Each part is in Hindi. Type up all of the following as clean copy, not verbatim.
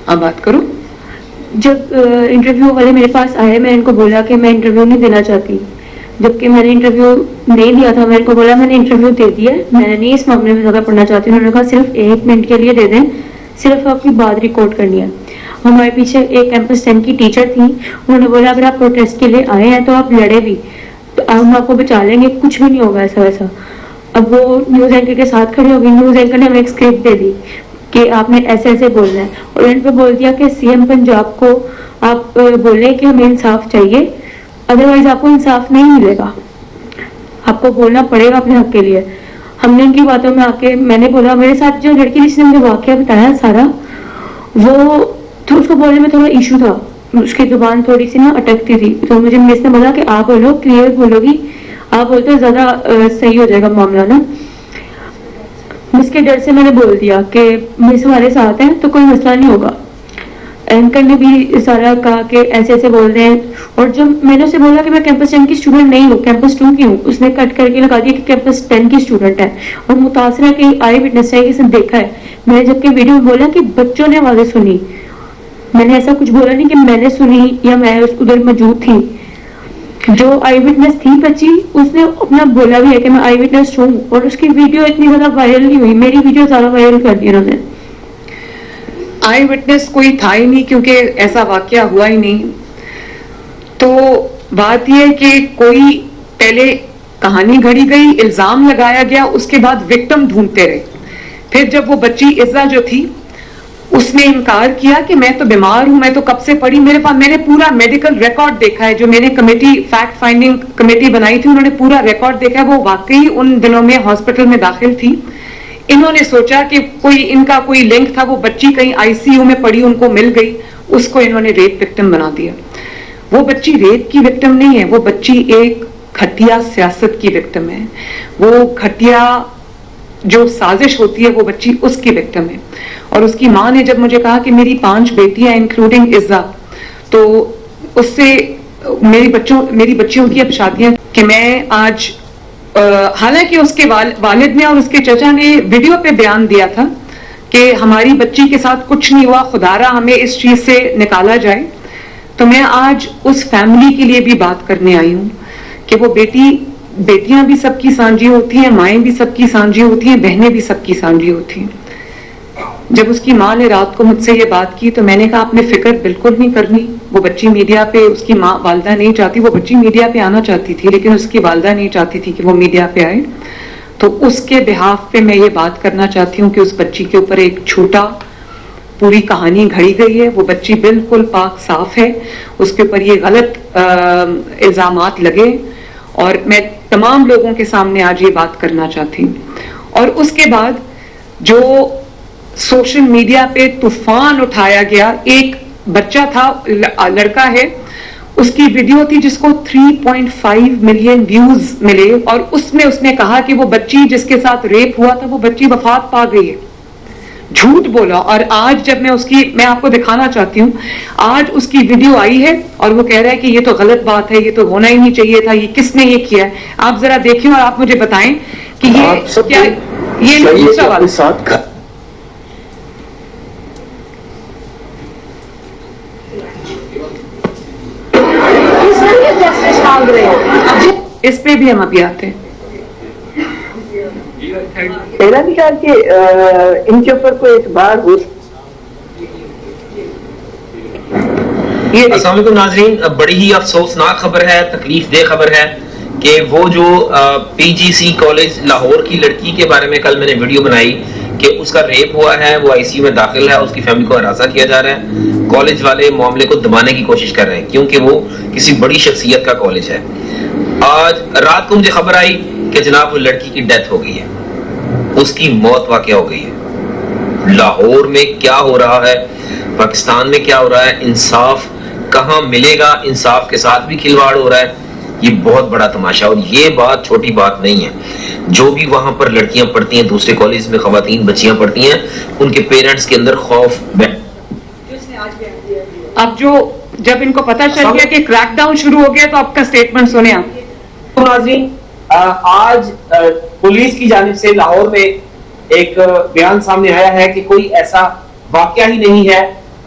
अब बात करो। जब इंटरव्यू वाले मेरे पास आए, मैं इनको बोला कि मैं इंटरव्यू नहीं देना चाहती, जबकि मैंने इंटरव्यू नहीं दिया था। मैं इनको बोला मैंने इंटरव्यू दे दिया, मैं नहीं इस मामले में ज़्यादा पढ़ना चाहती। उन्होंने कहा सिर्फ 1 मिनट के लिए दे दें, सिर्फ आपकी बात रिकॉर्ड करनी है। हमारे पीछे एक कैंपस 10 की टीचर थी, उन्होंने बोला अगर आप प्रोटेस्ट के लिए आए हैं तो आप लड़े भी, तो हम आपको बचा लेंगे, कुछ भी नहीं होगा ऐसा वैसा। अब वो न्यूज़ एंकर के साथ खड़ी हो गई, न्यूज़ एंकर ने हमें एक स्क्रिप्ट दे दी कि आपने ऐसे ऐसे बोलना है, और इन पे बोल दिया कि सीएम पंजाब को आप बोले कि हमें इंसाफ चाहिए, अदरवाइज आपको इंसाफ नहीं मिलेगा, आपको बोलना पड़ेगा अपने हक के लिए। हमने उनकी बातों में आके, मैंने बोला मेरे साथ जो लड़की जिसने मुझे वाकया बताया सारा, वो तो उसको बोलने में थोड़ा इशू था, उसकी जुबान थोड़ी सी ना अटकती थी, तो मुझे मिस ने बोला कि आप बोलो, क्लियर बोलोगी, आप बोलते हो ज्यादा सही हो जाएगा मामला ना। मिस के डर से मैंने बोल दिया कि मिस हमारे साथ हैं तो कोई मसला नहीं होगा। एंकर ने भी सारा कहा कि ऐसे ऐसे बोल रहे हैं, और जब मैंने उसे बोला कि मैं कैंपस 10 की स्टूडेंट नहीं हूँ, कैंपस 2 की हूँ, उसने कट करके लगा दिया कि कैंपस 10 की स्टूडेंट है, और मुतासरा की आई विटनेस है, किसी ने देखा है। मैंने जबकि वीडियो में बोला कि बच्चों ने आवाजें सुनी, मैंने ऐसा कुछ बोला नहीं कि मैंने सुनी या मैं उधर मौजूद थी। जो आई विटनेस थी बच्ची, उसने अपना बोला भी है कि मैं आई विटनेस हूँ, और उसकी वीडियो इतनी ज्यादा वायरल नहीं हुई, मेरी वीडियो ज्यादा वायरल कर दी उन्होंने। आई विटनेस कोई था ही नहीं, क्योंकि ऐसा वाकया हुआ ही नहीं। तो बात यह है कि कोई पहले कहानी घड़ी गई, इल्जाम लगाया गया, उसके बाद विक्टिम ढूंढते रहे। फिर जब वो बच्ची इज़्ज़ा जो थी, उसने इनकार किया कि मैं तो बीमार हूं, मैं तो कब से पड़ी, मेरे पास मैंने पूरा मेडिकल रिकॉर्ड देखा है, जो मैंने कमेटी फैक्ट फाइंडिंग कमेटी बनाई थी, उन्होंने पूरा रिकॉर्ड देखा है, वो वाकई उन दिनों में हॉस्पिटल में दाखिल थी। इन्होंने सोचा कि कोई इनका कोई लिंक था, वो बच्ची कहीं आईसीयू में पड़ी, उनको मिल गई, उसको इन्होंने रेप विक्टिम बना दिया। वो बच्ची रेप की विक्टिम नहीं है, वो बच्ची एक घटिया सियासत की विक्टिम है, वो घटिया जो साजिश होती है वो बच्ची उसकी विक्टिम है। और उसकी माँ ने जब मुझे कहा कि मेरी 5 बेटियां इंक्लूडिंग इज़्ज़ा, तो उससे मेरी बच्चियों की अब शादियां, कि मैं आज हालांकि उसके वालिद ने और उसके चचा ने वीडियो पे बयान दिया था कि हमारी बच्ची के साथ कुछ नहीं हुआ, खुदारा हमें इस चीज से निकाला जाए, तो मैं आज उस फैमिली के लिए भी बात करने आई हूं कि वो बेटियां भी सबकी सांझी होती हैं, माएँ भी सबकी सांझी होती हैं, बहनें भी सबकी सांझी होती हैं। जब उसकी माँ ने रात को मुझसे ये बात की तो मैंने कहा आपने फिक्र बिल्कुल नहीं करनी, वो बच्ची मीडिया पे, उसकी माँ वालिदा नहीं चाहती, वो बच्ची मीडिया पे आना चाहती थी, लेकिन उसकी वालिदा नहीं चाहती थी कि वो मीडिया पे आए। तो उसके बिहाफ पे मैं ये बात करना चाहती हूँ कि उस बच्ची के ऊपर एक छोटा पूरी कहानी घड़ी गई है, वो बच्ची बिल्कुल पाक साफ है, उसके ऊपर ये गलत इल्जामात लगे, और मैं तमाम लोगों के सामने आज ये बात करना चाहती हूँ। और उसके बाद जो सोशल मीडिया पे तूफान उठाया गया, एक बच्चा था, लड़का है, उसकी वीडियो थी जिसको 3.5 मिलियन व्यूज मिले, और उसमें उसने कहा कि वो बच्ची जिसके साथ रेप हुआ था वो बच्ची वफात पा गई है, झूठ बोला। और आज जब मैं आपको दिखाना चाहती हूँ, आज उसकी वीडियो आई है और वो कह रहा है कि ये तो गलत बात है, ये तो होना ही नहीं चाहिए था, ये किसने ये किया है। आप जरा देखिए और आप मुझे बताएं कि ये क्या, ये दूसरा वाला मांग रहे हैं, इस पे भी हम अभी आते हैं। मेरा भी ख्याल कि इनके ऊपर कोई एतबार हो। अस्सलाम वालेकुम नाज़रीन, बड़ी ही अफसोसनाक खबर है, तकलीफ दे खबर है कि वो जो पीजीसी कॉलेज लाहौर की लड़की के बारे में कल मैंने वीडियो बनाई कि उसका रेप हुआ है, वो आईसीयू में दाखिल है, उसकी फैमिली को हरासा किया जा रहा है, कॉलेज वाले मामले को दबाने की कोशिश कर रहे हैं क्योंकि वो किसी बड़ी शख्सियत का कॉलेज है। आज रात को मुझे खबर आई कि जनाब वो लड़की की डेथ हो गई है, उसकी मौत वाक़या हो गई है। लाहौर में क्या हो रहा है, पाकिस्तान में क्या हो रहा है, इंसाफ कहाँ मिलेगा, इंसाफ के साथ भी खिलवाड़ हो रहा है, ये बहुत बड़ा तमाशा। और ये बात छोटी बात नहीं है, जो भी वहां पर लड़कियां पढ़ती हैं, दूसरे कॉलेज में खवातीन बच्चियां पढ़ती हैं, उनके पेरेंट्स के अंदर खौफ। अब जो जब इनको पता चल गया कि क्रैकडाउन शुरू हो गया तो आपका स्टेटमेंट सुने आप। नाज़रीन, आज पुलिस की जानिब से लाहौर में एक बयान सामने आया है कि कोई ऐसा वाकया ही नहीं है।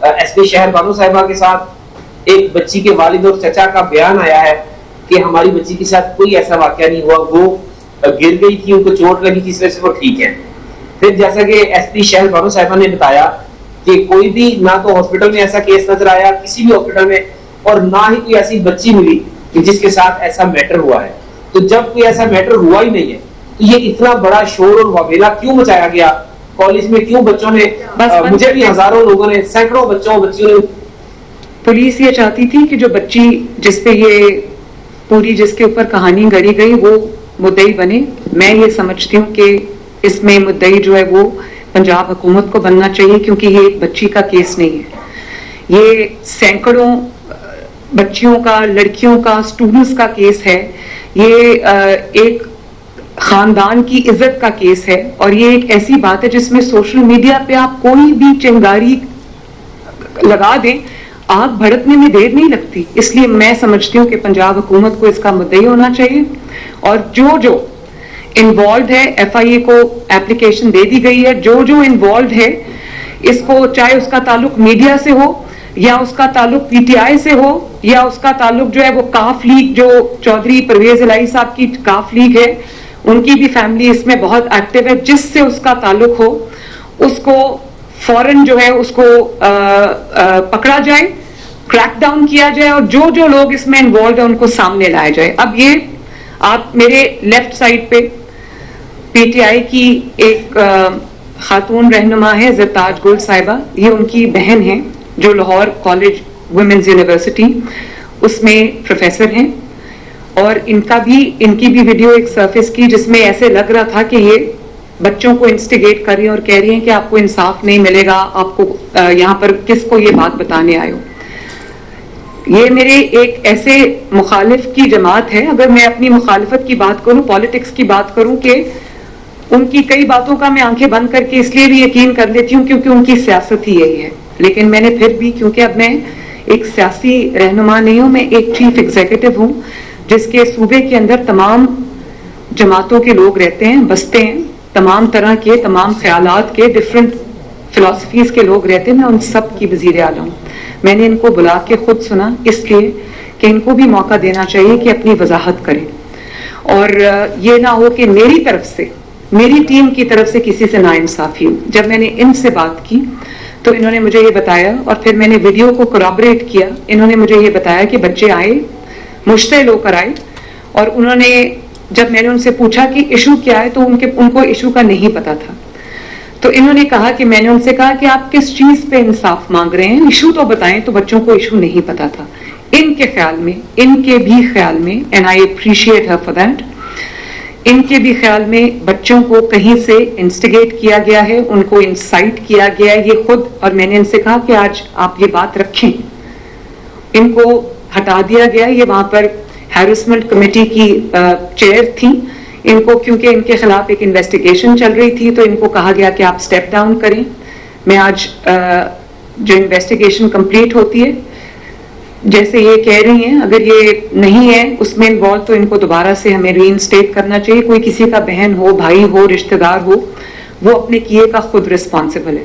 एसपी शहर बानो साहिबा के साथ एक बच्ची के वालिद और चचा का बयान आया है कि हमारी बच्ची के साथ कोई ऐसा वाकया नहीं हुआ, वो गिर गई थी, उनको चोट लगी थी, इस वजह से वो ठीक है। फिर जैसा कि एसपी शहर बानो साहिबा ने बताया कि कोई भी ना तो हॉस्पिटल में ऐसा केस नजर आया किसी भी हॉस्पिटल में, और ना ही कोई ऐसी बच्ची मिली कि जिसके साथ ऐसा मैटर हुआ है। तो जब कोई ऐसा मैटर हुआ ही नहीं है तो ये इतना बड़ा शोर और वावेला क्यों मचाया गया कॉलेज में? क्यों बच्चों ने, मुझे भी हजारों लोगों ने, सैकड़ों बच्चियों ने। पुलिस ये चाहती थी कि जो बच्ची जिसपे ये पूरी जिसके ऊपर कहानी गढ़ी गई वो मुद्दई बने। मैं ये समझती हूँ कि इसमें मुद्दई जो है वो पंजाब हुकूमत को बनना चाहिए, क्योंकि ये एक बच्ची का केस नहीं है, ये सैकड़ों बच्चियों का, लड़कियों का, स्टूडेंट्स का केस है। ये एक खानदान की इज्जत का केस है, और ये एक ऐसी बात है जिसमें सोशल मीडिया पे आप कोई भी चिंगारी लगा दें, आग भड़कने में देर नहीं लगती। इसलिए मैं समझती हूँ कि पंजाब हुकूमत को इसका मुद्दई होना चाहिए, और जो जो इन्वॉल्व है, FIA को एप्लीकेशन दे दी गई है, जो जो इन्वॉल्व है इसको, चाहे उसका ताल्लुक मीडिया से हो या उसका ताल्लुक PTI से हो या उसका ताल्लुक जो है वो काफ लीग, जो चौधरी परवेज इलाही साहब की काफ लीग है, उनकी भी फैमिली इसमें बहुत एक्टिव है, जिससे उसका ताल्लुक हो उसको फौरन जो है उसको पकड़ा जाए, क्रैकडाउन किया जाए, और जो जो लोग इसमें इन्वॉल्व है उनको सामने लाया जाए। अब ये आप मेरे लेफ्ट साइड पे PTI की एक खातून रहनुमा है ज़रताज गुल साहिबा, ये उनकी बहन है जो लाहौर कॉलेज वुमेन्स यूनिवर्सिटी उसमें प्रोफेसर हैं, और इनकी भी वीडियो एक सर्फेस की जिसमें ऐसे लग रहा था कि ये बच्चों को इंस्टिगेट कर रही हैं और कह रही हैं कि आपको इंसाफ नहीं मिलेगा, आपको यहाँ पर किसको ये बात बताने आए हो। ये मेरे एक ऐसे मुखालिफ की जमात है, अगर मैं अपनी मुखालिफत की बात करूं, पॉलिटिक्स की बात करूं, कि उनकी कई बातों का मैं आंखें बंद करके इसलिए भी यकीन कर लेती हूँ क्योंकि उनकी सियासत ही यही है। लेकिन मैंने फिर भी, क्योंकि अब मैं एक सियासी रहनुमा नहीं हूँ, मैं एक चीफ एग्जीक्यूटिव हूँ जिसके सूबे के अंदर तमाम जमातों के लोग रहते हैं, बसते हैं, तमाम तरह के, तमाम ख्यालात के, डिफरेंट फिलॉसफीज के लोग रहते हैं। मैं उन सब की वजीर आला हूँ। मैंने इनको बुला के खुद सुना, इसलिए कि इनको भी मौका देना चाहिए कि अपनी वजाहत करें, और ये ना हो कि मेरी तरफ से, मेरी टीम की तरफ से किसी से नाइंसाफी हो। जब मैंने इनसे बात की तो इन्होंने मुझे ये बताया, और फिर मैंने वीडियो को कोरॉबरेट किया, इन्होंने मुझे ये बताया कि बच्चे आए, मुश्तिल होकर आए, और उन्होंने, जब मैंने उनसे पूछा कि इशू क्या है तो उनको इशू का नहीं पता था। तो इन्होंने कहा कि मैंने उनसे कहा कि आप किस चीज पे इंसाफ मांग रहे हैं, इशू तो बताएं। तो बच्चों को इशू नहीं पता था। इनके ख्याल में, इनके भी ख्याल में, and I appreciate her for that, इनके भी ख्याल में बच्चों को कहीं से इंस्टिगेट किया गया है, उनको इंसाइट किया गया है, ये खुद। और मैंने इनसे कहा कि आज आप ये बात रखें, इनको हटा दिया गया। ये वहां पर हैरेसमेंट कमेटी की चेयर थी, इनको, क्योंकि इनके खिलाफ एक इन्वेस्टिगेशन चल रही थी, तो इनको कहा गया कि आप स्टेप डाउन करें। मैं आज जो इन्वेस्टिगेशन कंप्लीट होती है, जैसे ये कह रही हैं, अगर ये नहीं है उसमें इन्वॉल्व, तो इनको दोबारा से हमें रीइंस्टेट करना चाहिए। कोई किसी का बहन हो, भाई हो, रिश्तेदार हो, वो अपने किए का खुद रिस्पॉन्सिबल है।